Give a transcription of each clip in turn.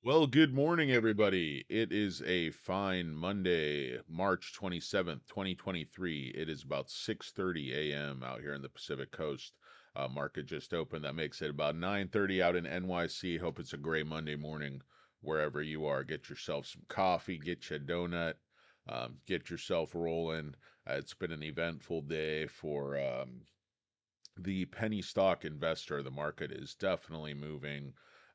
Well, good morning, everybody. It is a fine Monday, March 27th, 2023. It is about 6:30 a.m. out here in the Pacific Coast. Market just opened. That makes it about 9:30 out in NYC. Hope it's a great Monday morning wherever you are. Get yourself some coffee, get you a donut, get yourself rolling. It's been an eventful day for the penny stock investor. The market is definitely moving.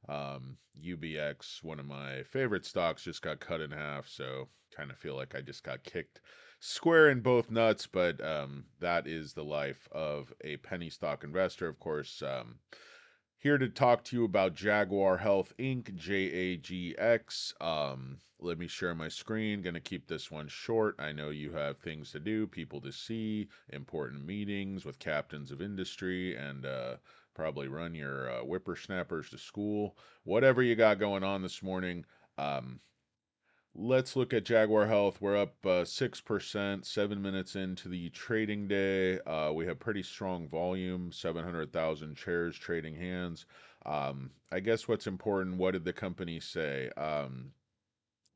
UBX, one of my favorite stocks, just got cut in half, so kind of feel like I just got kicked square in both nuts. But that is the life of a penny stock investor. Of course, here to talk to you about Jaguar Health Inc., JAGX. Let me share my screen. Going to keep this one short. I know you have things to do, people to see, important meetings with captains of industry, and probably run your whippersnappers to school. Whatever you got going on this morning. Um, Let's look at Jaguar Health. We're up 6%, 7 minutes into the trading day. We have pretty strong volume, 700,000 shares trading hands. I guess what's important, what did the company say?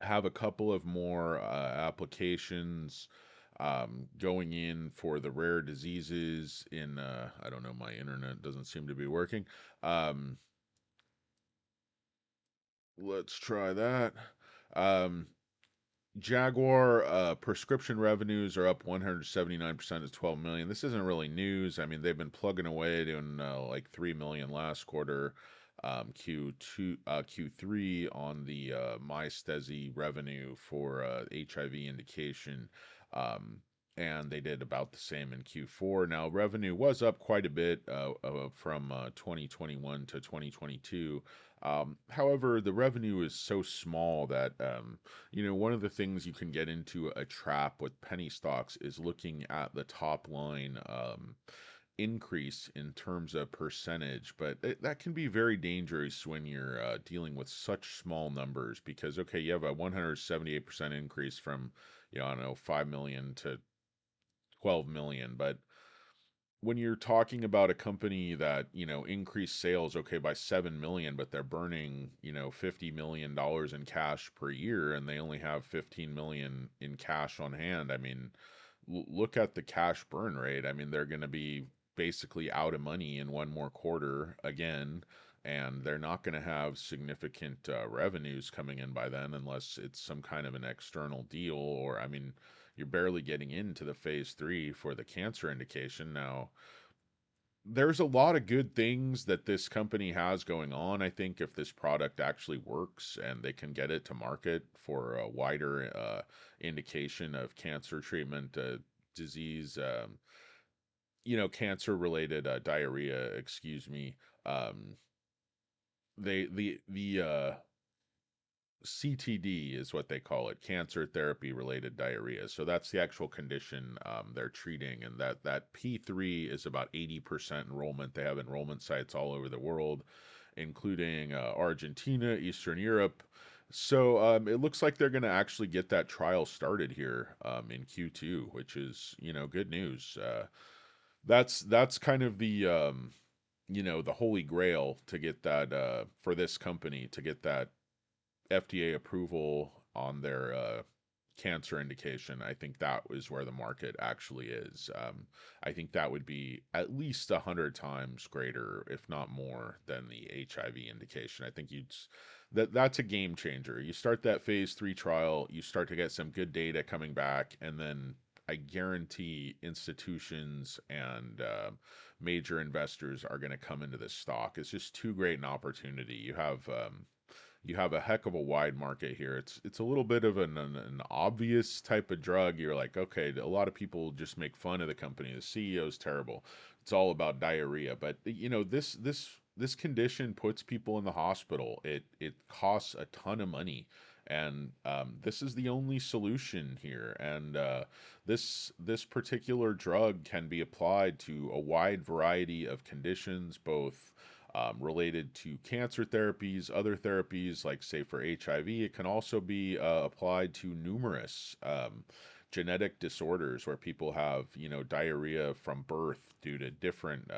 Have a couple of more applications going in for the rare diseases in, I don't know, my internet doesn't seem to be working. Um, let's try that. Um, Jaguar prescription revenues are up 179% to 12 million. This isn't really news. I mean, they've been plugging away doing like 3 million last quarter, Q2, Q3 on the MyStesi revenue for HIV indication. Um, and they did about the same in Q4. Now, revenue was up quite a bit from 2021 to 2022. However, the revenue is so small that one of the things you can get into a trap with penny stocks is looking at the top line increase in terms of percentage, but that can be very dangerous when you're dealing with such small numbers because, okay, you have a 178% increase from, I don't know, 5 million to 12 million, but when you're talking about a company that increased sales okay by 7 million, but they're burning $50 million in cash per year and they only have 15 million in cash on hand. I mean, look at the cash burn rate. I mean, they're going to be basically out of money in one more quarter again, and they're not going to have significant revenues coming in by then unless it's some kind of an external deal. Or I mean, you're barely getting into the phase 3 for the cancer indication now. There's a lot of good things that this company has going on. I think if this product actually works and they can get it to market for a wider indication of cancer treatment, disease, cancer related diarrhea, excuse me. Um, the CTD is what they call it, cancer therapy related diarrhea. So that's the actual condition they're treating, and that P3 is about 80% enrollment. They have enrollment sites all over the world, including Argentina, Eastern Europe. So it looks like they're going to actually get that trial started here in Q2, which is good news. That's kind of the the holy grail to get that for this company to get that FDA approval on their cancer indication. I think that is where the market actually is. I think that would be at least 100 times greater, if not more, than the HIV indication. I think that's a game changer. You start that phase 3 trial, you start to get some good data coming back, and then I guarantee institutions and major investors are going to come into this stock. It's just too great an opportunity. You have a heck of a wide market here. It's a little bit of an obvious type of drug. You're like, okay, a lot of people just make fun of the company. The CEO is terrible. It's all about diarrhea. But this condition puts people in the hospital. It costs a ton of money, and this is the only solution here. And this particular drug can be applied to a wide variety of conditions, both related to cancer therapies, other therapies like, say, for HIV. It can also be applied to numerous genetic disorders where people have, diarrhea from birth due to different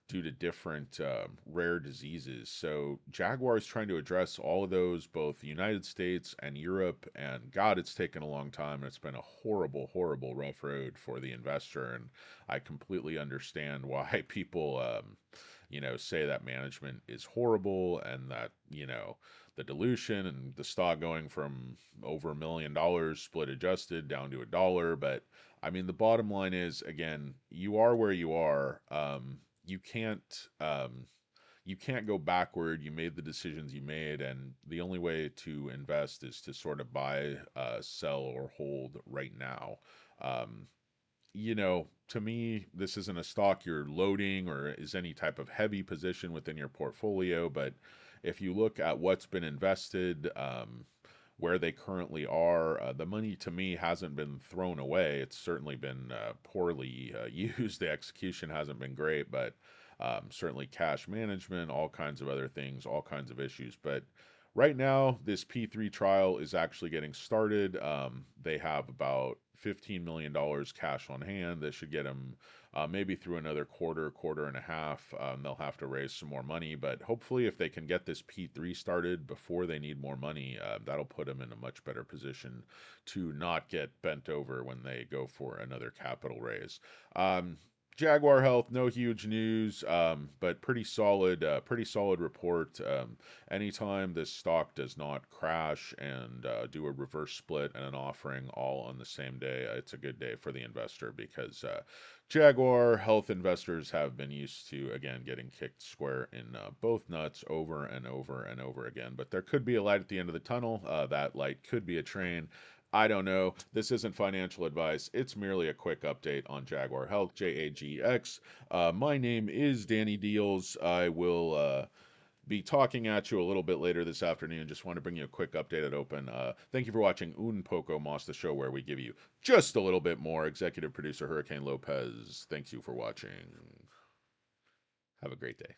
due to different rare diseases. So Jaguar is trying to address all of those, both the United States and Europe. And God, it's taken a long time. It's been a horrible, horrible, rough road for the investor. And I completely understand why people, say that management is horrible and that, the dilution and the stock going from over $1 million split adjusted down to $1. But I mean, the bottom line is, again, you are where you are. You can't you can't go backward. You made the decisions you made, and the only way to invest is to sort of buy, sell, or hold right now. Um, to me, this isn't a stock you're loading or is any type of heavy position within your portfolio. But if you look at what's been invested, where they currently are, the money to me hasn't been thrown away. It's certainly been poorly used. The execution hasn't been great, but certainly cash management, all kinds of other things, all kinds of issues. But right now, this P3 trial is actually getting started. They have about $15 million cash on hand. That should get them maybe through another quarter, quarter and a half. They'll have to raise some more money, but hopefully, if they can get this P3 started before they need more money, that'll put them in a much better position to not get bent over when they go for another capital raise. Um, Jaguar Health, no huge news, but pretty solid report. Anytime this stock does not crash and do a reverse split and an offering all on the same day, it's a good day for the investor because Jaguar Health investors have been used to, again, getting kicked square in both nuts over and over and over again. But there could be a light at the end of the tunnel. That light could be a train. I don't know. This isn't financial advice. It's merely a quick update on Jaguar Health, JAGX. My name is Danny Deals. I will be talking at you a little bit later this afternoon. Just want to bring you a quick update at Open. Thank you for watching Un Poco Mas, the show where we give you just a little bit more. Executive producer Hurricane Lopez, thanks you for watching. Have a great day.